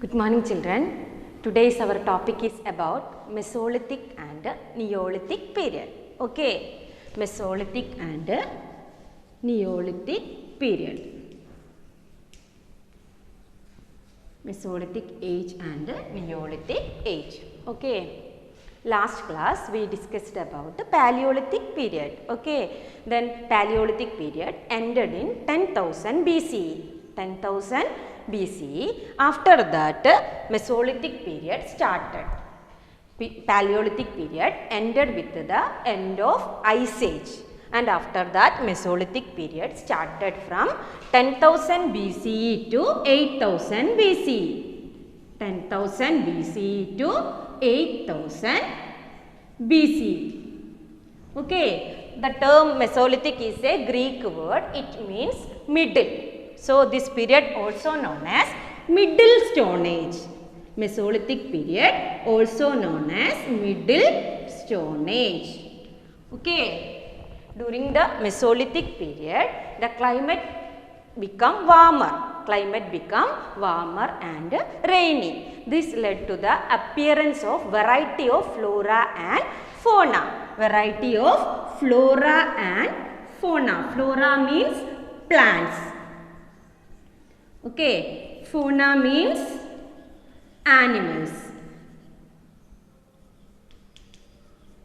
Good morning children. Today's our topic is about Mesolithic and Neolithic period. Okay, Mesolithic and Neolithic period. Mesolithic age and Neolithic age. Okay, last class we discussed about the Paleolithic period. Okay, then Paleolithic period ended in 10,000 BCE. 10,000 BCE. After that, Mesolithic period started. Paleolithic period ended with the end of Ice Age, and after that Mesolithic period started from 10,000 BCE to 8,000 BCE. 10,000 BCE to 8,000 BCE. Okay, the term Mesolithic is a Greek word. It means middle. So, this period also known as Middle Stone Age. Mesolithic period also known as Middle Stone Age. Okay. During the Mesolithic period, the climate become warmer. Climate become warmer and rainy. This led to the appearance of variety of flora and fauna. Variety of flora and fauna. Flora means plants. Okay, fauna means animals.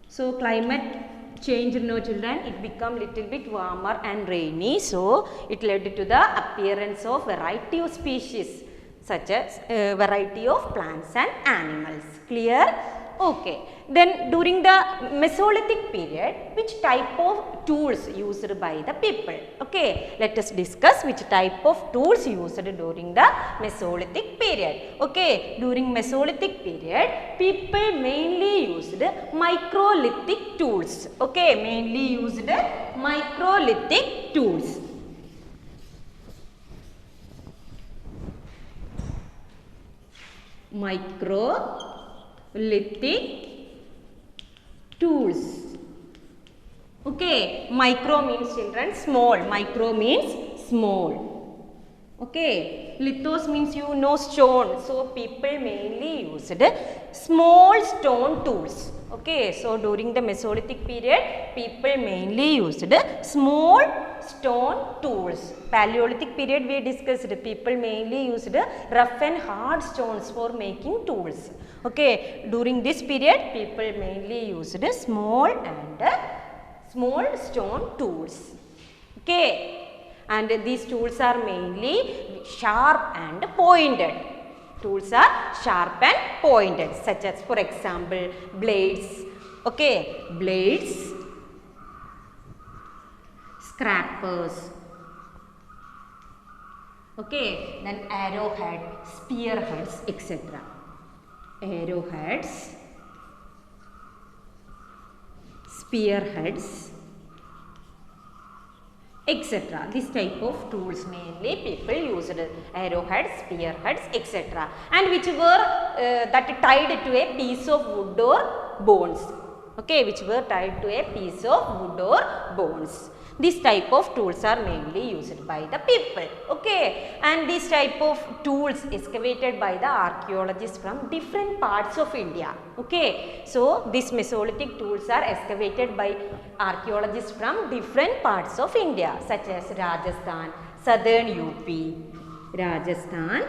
So, climate changed, no children, it become little bit warmer and rainy. So, it led to the appearance of variety of species such as variety of plants and animals. Clear? Okay. Then during the Mesolithic period, which type of tools used by the people? Okay, let us discuss which type of tools used during the Mesolithic period. Okay, during Mesolithic period, people mainly used microlithic tools. Okay, mainly used microlithic tools. Microlithic tools. Okay, micro means children small, micro means small. Okay, lithos means you know stone, so people mainly used small stone tools. Okay, so during the Mesolithic period, people mainly used small stone tools. Paleolithic period we discussed, people mainly used rough and hard stones for making tools. Okay, during this period, people mainly used small stone tools. Okay, and these tools are mainly sharp and pointed. Tools are sharp and pointed, such as for example blades. Okay, blades, scrapers. Okay, then arrowhead, spearheads, etc. Arrowheads, spearheads, etc. This type of tools mainly people used, arrowheads, spearheads, etc. and which were that tied to a piece of wood or bones. Okay, which were tied to a piece of wood or bones. This type of tools are mainly used by the people. Okay, and this type of tools excavated by the archaeologists from different parts of India. Okay, so these Mesolithic tools are excavated by archaeologists from different parts of India, such as Rajasthan, southern UP, Rajasthan,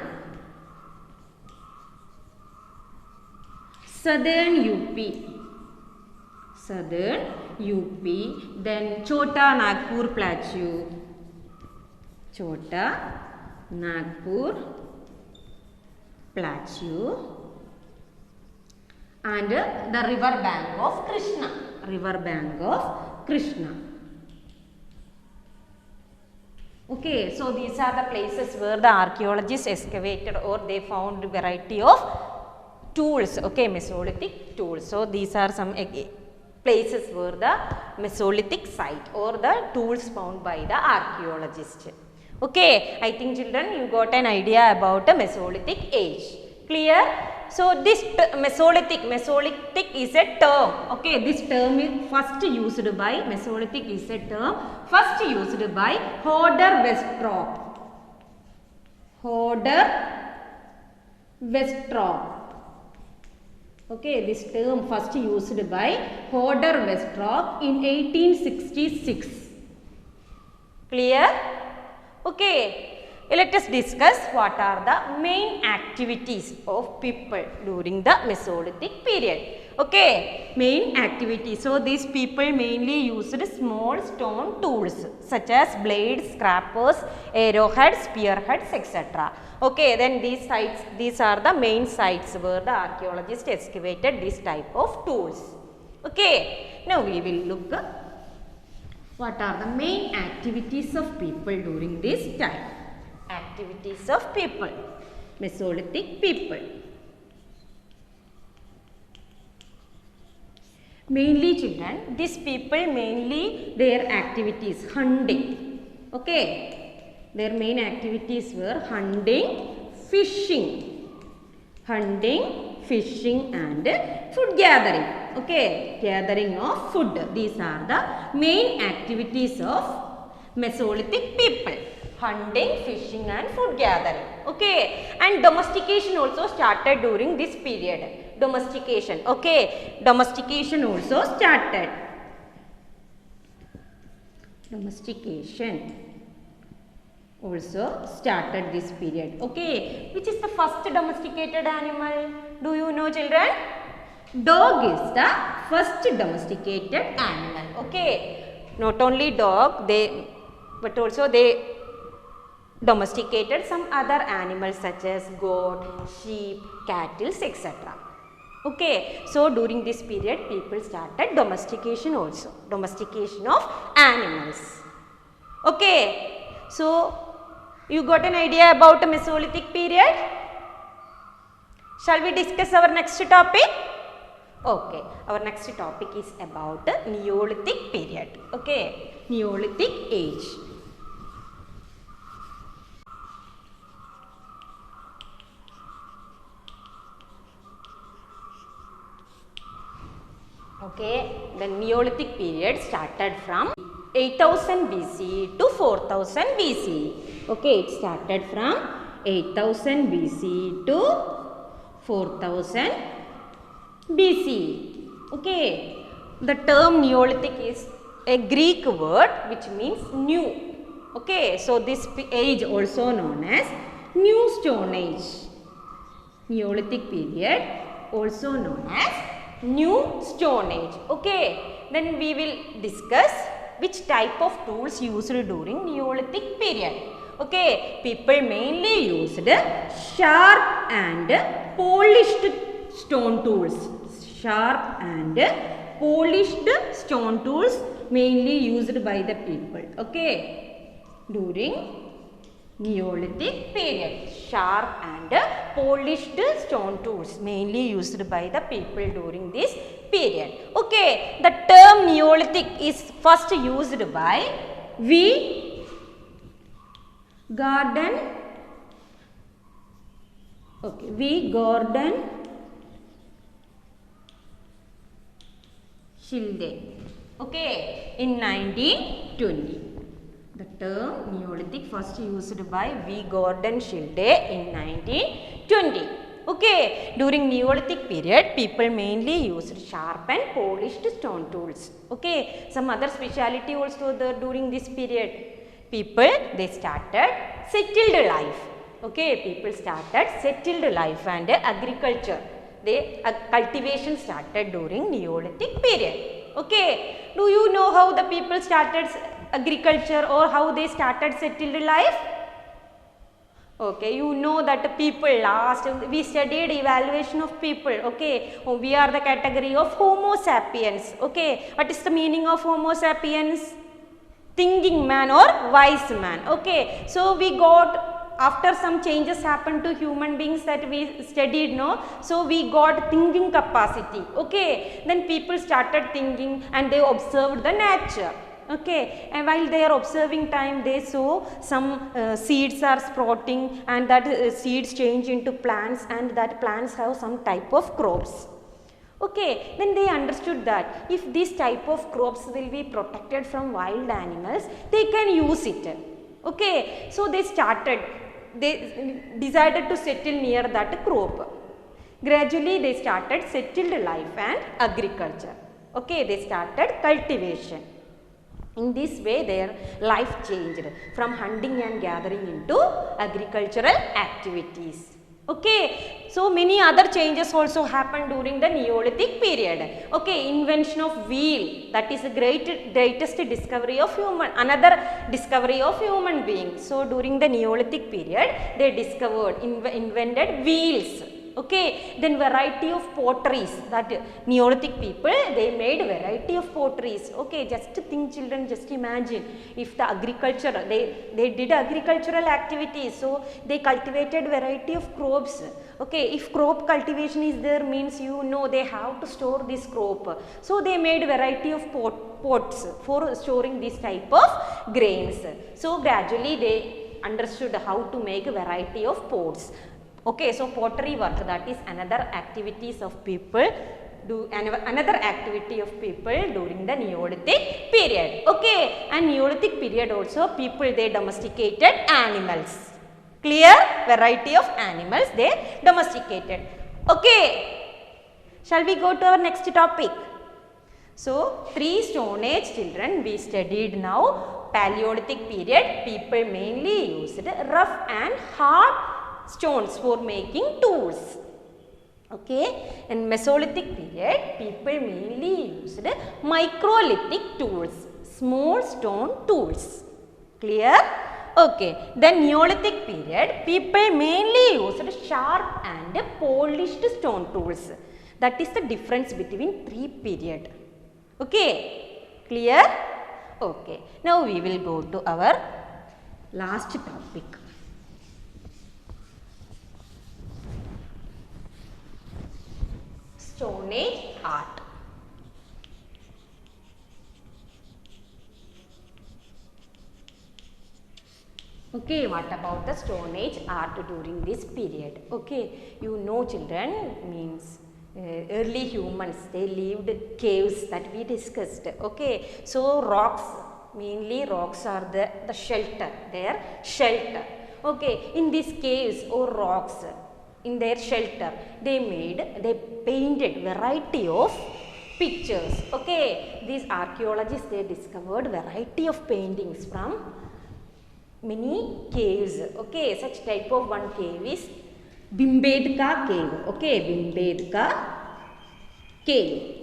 southern UP, then Chota Nagpur Plateau, Chota Nagpur Plateau, and the river bank of Krishna. Okay, so these are the places where the archaeologists excavated or they found variety of tools. Okay, Mesolithic tools. So these are some places where the Mesolithic site or the tools found by the archaeologist. Okay, I think children you got an idea about the Mesolithic age. Clear? So this Mesolithic is a term. Okay, this term is first used by Mesolithic is a term first used by Hodder Westrop. Hodder Westrop. Okay, this term first used by Hodder Westrop in 1866. Clear? Okay. Let us discuss what are the main activities of people during the Mesolithic period. Okay, main activities. So, these people mainly used small stone tools such as blades, scrapers, arrowheads, spearheads, etc. Okay, then these are the main sites where the archaeologists excavated this type of tools. Okay, now we will look what are the main activities of people during this time. Activities of people, Mesolithic people. Mainly children, these people mainly their activities hunting. Okay, their main activities were hunting, fishing and food gathering. Okay, gathering of food. These are the main activities of Mesolithic people. Hunting, fishing and food gathering. Okay, and domestication also started during this period. Domestication. Okay, domestication also started. Domestication also started this period. Okay, which is the first domesticated animal? Do you know, children? Dog is the first domesticated animal. Okay, not only dog, but also they domesticated some other animals such as goat, sheep, cattle, etc. Okay, so during this period people started domestication also, domestication of animals. Okay, so you got an idea about the Mesolithic period? Shall we discuss our next topic? Okay, our next topic is about the Neolithic period. Okay, Neolithic age. Okay, the Neolithic period started from 8000 BC to 4000 BC. Okay, it started from 8000 BC to 4000 BC. Okay, the term Neolithic is a Greek word which means new. Okay, so this age also known as New Stone Age. Neolithic period also known as New Stone Age. Okay, then we will discuss which type of tools used during Neolithic period. Okay, people mainly used sharp and polished stone tools. Sharp and polished stone tools mainly used by the people. Okay, during Neolithic period, sharp and polished stone tools mainly used by the people during this period. Okay, the term Neolithic is first used by V. Gordon. Okay, V. Gordon Schilde. Okay, in 1920. The term Neolithic first used by V. Gordon Schilde in 1920. Okay, during Neolithic period, people mainly used sharp and polished stone tools. Okay, some other speciality also there during this period. People, they started settled life. Okay, people started settled life and agriculture. Cultivation started during Neolithic period. Okay, do you know how the people started agriculture or how they started settled life? Okay, you know that people last we studied evaluation of people. Okay, we are the category of Homo sapiens. Okay, what is the meaning of Homo sapiens? Thinking man or wise man. Okay, so we got after some changes happened to human beings that we studied, no? So we got thinking capacity. Okay, then people started thinking and they observed the nature. Okay, and while they are observing time, they saw some seeds are sprouting and that seeds change into plants and that plants have some type of crops. Okay, then they understood that if this type of crops will be protected from wild animals, they can use it. Okay, so they started they decided to settle near that crop. Gradually they started settled life and agriculture. Okay, they started cultivation. In this way their life changed from hunting and gathering into agricultural activities. Okay, so many other changes also happened during the Neolithic period. Okay, invention of wheel, that is the greatest discovery of another discovery of human being. So during the Neolithic period they discovered, invented wheels. Okay, then variety of potteries, that Neolithic people, they made variety of potteries. Okay, just think children, just imagine if the agriculture, they did agricultural activities, so they cultivated variety of crops. Okay, if crop cultivation is there, means they have to store this crop, so they made variety of pots for storing this type of grains. So gradually they understood how to make a variety of pots. Okay, so pottery work, that is another activities of people another activity of people during the Neolithic period. Okay, and Neolithic period also people, they domesticated animals. Clear? Variety of animals they domesticated. Okay, shall we go to our next topic? So 3 Stone Age children we studied now. Paleolithic period, people mainly used rough and hard stones for making tools. Okay, in Mesolithic period people mainly used microlithic tools, small stone tools. Clear? Okay, then Neolithic period people mainly used sharp and polished stone tools. That is the difference between 3 period. Okay, clear? Okay, now we will go to our last topic. Stone Age art. Okay, what about the Stone Age art during this period? Okay, children, means early humans, they lived caves that we discussed. Okay, so rocks, mainly rocks are the shelter, their shelter. Okay, in these caves or rocks, in their shelter, they painted variety of pictures. Okay, these archaeologists, they discovered variety of paintings from many caves. Okay, such type of one cave is Bhimbedka cave. Okay, Bhimbedka cave.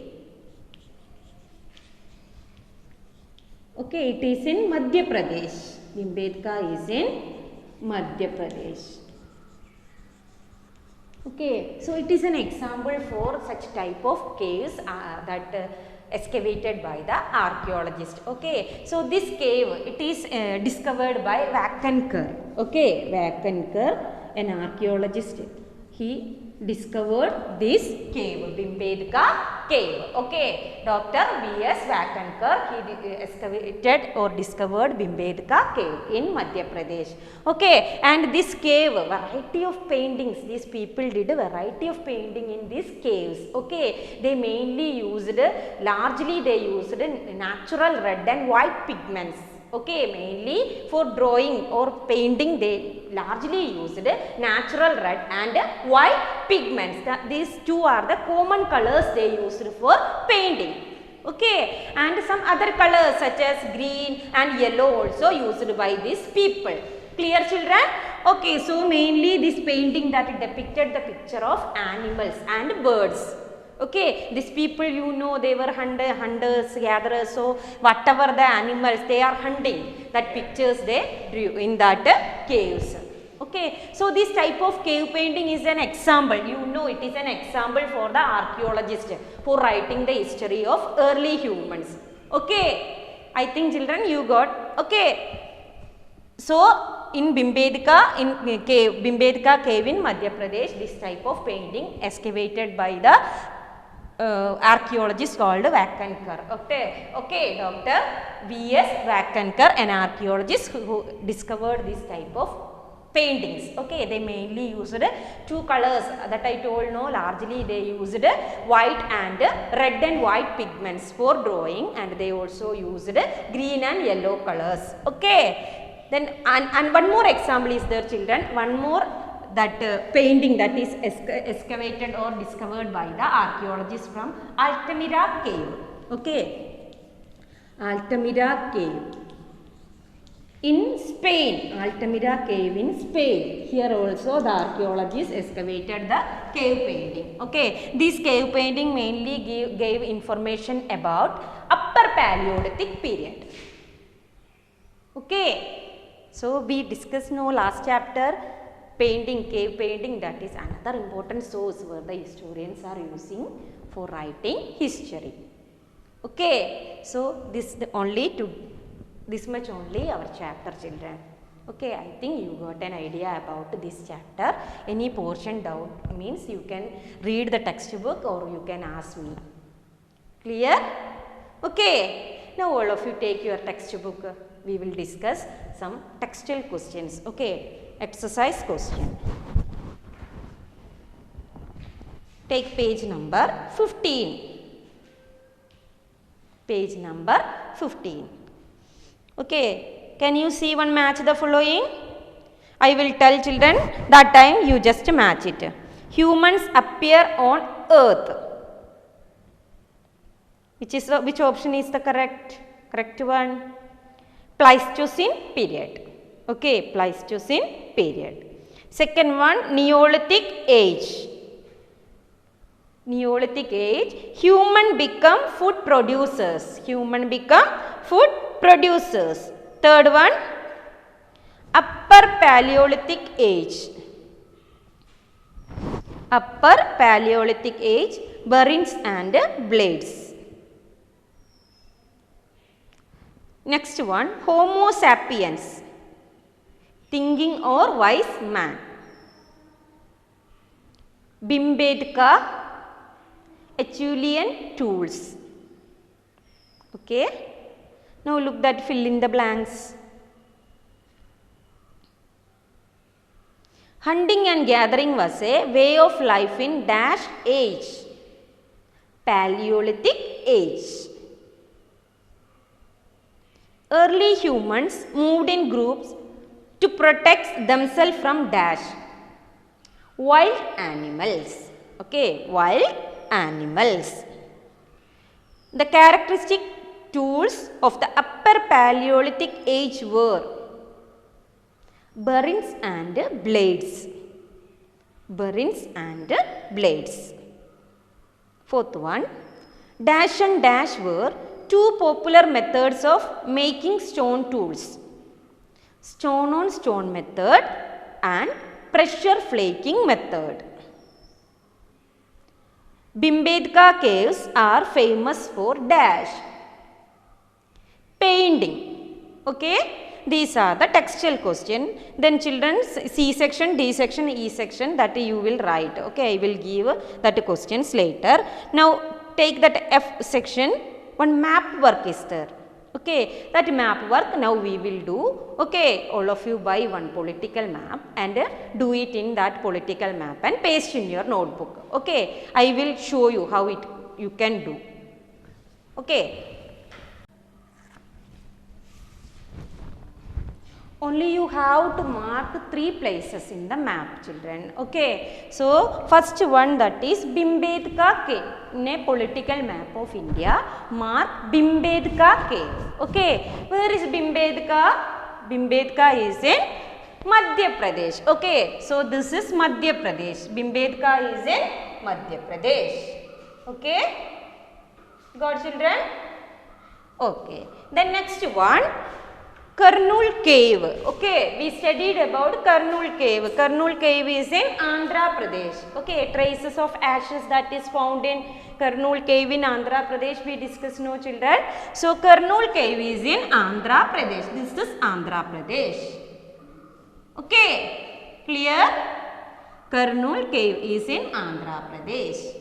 Okay, it is in Madhya Pradesh. Bhimbedka is in Madhya Pradesh. Okay, so it is an example for such type of caves that excavated by the archaeologist. Okay, so this cave, it is discovered by Wackenker. Okay, Wackenker, an archaeologist, he discovered this cave, Bhimbedka cave. Okay, Dr. B.S. Wackenker, he excavated or discovered Bhimbedka cave in Madhya Pradesh. Okay, and this cave, variety of paintings, these people did a variety of painting in these caves. Okay, they mainly used, largely they used natural red and white pigments. Okay, mainly for drawing or painting they largely used natural red and white pigments. These two are the common colors they used for painting. Okay, and some other colors such as green and yellow also used by these people. Clear, children? Okay, so mainly this painting that depicted the picture of animals and birds. Okay, these people they were hunters, gatherers, so whatever the animals they are hunting, that pictures they drew in that caves. Okay, so this type of cave painting is an example, it is an example for the archaeologist for writing the history of early humans. Okay, I think children you got, okay. So in Bhimbedka cave in Madhya Pradesh, this type of painting excavated by the archaeologist called Wackenker. Okay, Dr. B.S. Wackenker, an archaeologist who discovered this type of paintings. Okay, they mainly used 2 colors that I told, largely they used white and red and white pigments for drawing, and they also used green and yellow colors. Okay, Then and one more example is there, children. One more that painting that is excavated or discovered by the archaeologists from Altamira cave. Okay, Altamira cave in Spain. Altamira cave in Spain. Here also the archaeologists excavated the cave painting. Okay, this cave painting mainly gave information about Upper Paleolithic period. Okay, so we discussed now last chapter painting, cave painting, that is another important source where the historians are using for writing history. Okay, so this much only our chapter, children. Okay, I think you got an idea about this chapter. Any portion doubt means you can read the textbook or you can ask me. Clear? Okay, now all of you take your textbook. We will discuss some textual questions. Okay, exercise question. Take page number 15. Page number 15. Okay, can you see one match the following? I will tell children, that time you just match it. Humans appear on earth. Which option is the correct one? Pleistocene period. Okay, Pleistocene period. Second one, Neolithic age. Neolithic age, human become food producers. Human become food producers. Third one, Upper Paleolithic age. Upper Paleolithic age, burins and blades. Next one, Homo sapiens, thinking or wise man. Bhimbedka, Acheulean tools. Okay. Now look that, fill in the blanks. Hunting and gathering was a way of life in dash age. Paleolithic age. Early humans moved in groups to protect themselves from dash wild animals. Okay, wild animals. The characteristic tools of the Upper Paleolithic age were burins and blades. Burins and blades. Fourth one, dash and dash were two popular methods of making stone tools. Stone on stone method and pressure flaking method. Bhimbedka caves are famous for dash painting. Okay, these are the textual question. Then children, C section, D section, E section, that you will write. Okay, I will give that questions later. Now take that F section. One map work is there. Okay, that map work now we will do. Okay, all of you buy one political map and do it in that political map and paste in your notebook. Okay, I will show you how you can do. Okay. Only you have to mark 3 places in the map, children. Okay. So first one, that is Bhimbedka cave. In a political map of India, mark Bhimbedka cave. Okay. Where is Bhimbedka? Bhimbedka is in Madhya Pradesh. Okay. So this is Madhya Pradesh. Bhimbedka is in Madhya Pradesh. Okay. Got, children? Okay. Then next one, Kurnool cave. Okay, we studied about Kurnool cave. Kurnool cave is in Andhra Pradesh. Okay, traces of ashes that is found in Kurnool cave in Andhra Pradesh we discussed, no, children. So Kurnool cave is in Andhra Pradesh. This is Andhra Pradesh. Okay, clear? Kurnool cave is in Andhra Pradesh.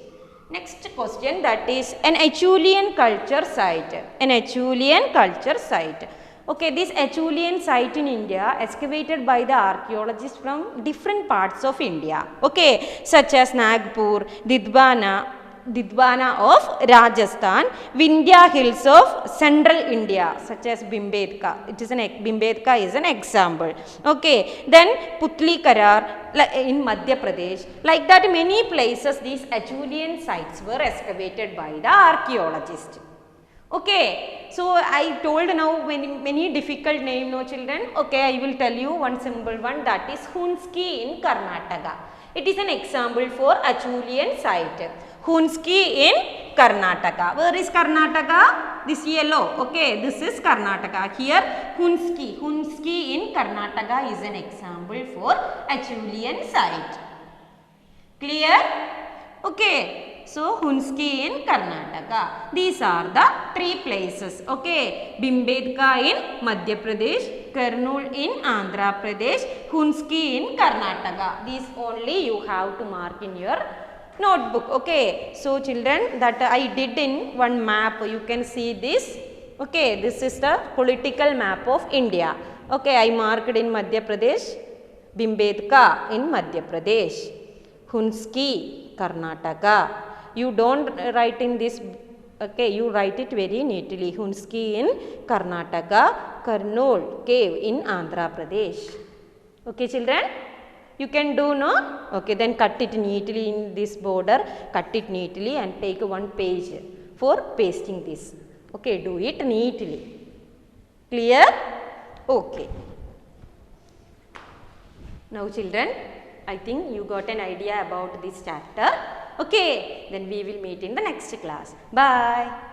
Next question, that is an Acheulean culture site. An Acheulean culture site. Okay, this Acheulean site in India excavated by the archaeologists from different parts of India. Okay, such as Nagpur, Didwana, Didwana of Rajasthan, Vindhya hills of central India such as Bhimbedka. It is Bhimbedka is an example. Okay, then Putli Karar in Madhya Pradesh. Like that, many places these Acheulean sites were excavated by the archaeologists. Okay, so I told now many difficult name, no children. Okay, I will tell you one simple one, that is Hunski in Karnataka. It is an example for Acheulean site. Hunski in Karnataka. Where is Karnataka? This yellow. Okay, this is Karnataka. Here Hunski. Hunski in Karnataka is an example for Acheulean site. Clear? Okay. So, Hunski in Karnataka. These are the three places. Okay. Bhimbedka in Madhya Pradesh, Kurnool in Andhra Pradesh, Hunski in Karnataka. These only you have to mark in your notebook. Okay. So, children, that I did in one map. You can see this. Okay. This is the political map of India. Okay. I marked in Madhya Pradesh, Bhimbedka in Madhya Pradesh, Hunski, Karnataka. You don't write in this, okay, you write it very neatly. Hunski in Karnataka, Kurnool cave in Andhra Pradesh. Okay, children? You can do, no? Okay, then cut it neatly in this border, cut it neatly and take one page for pasting this. Okay, do it neatly. Clear? Okay. Now, children, I think you got an idea about this chapter. Okay, then we will meet in the next class. Bye.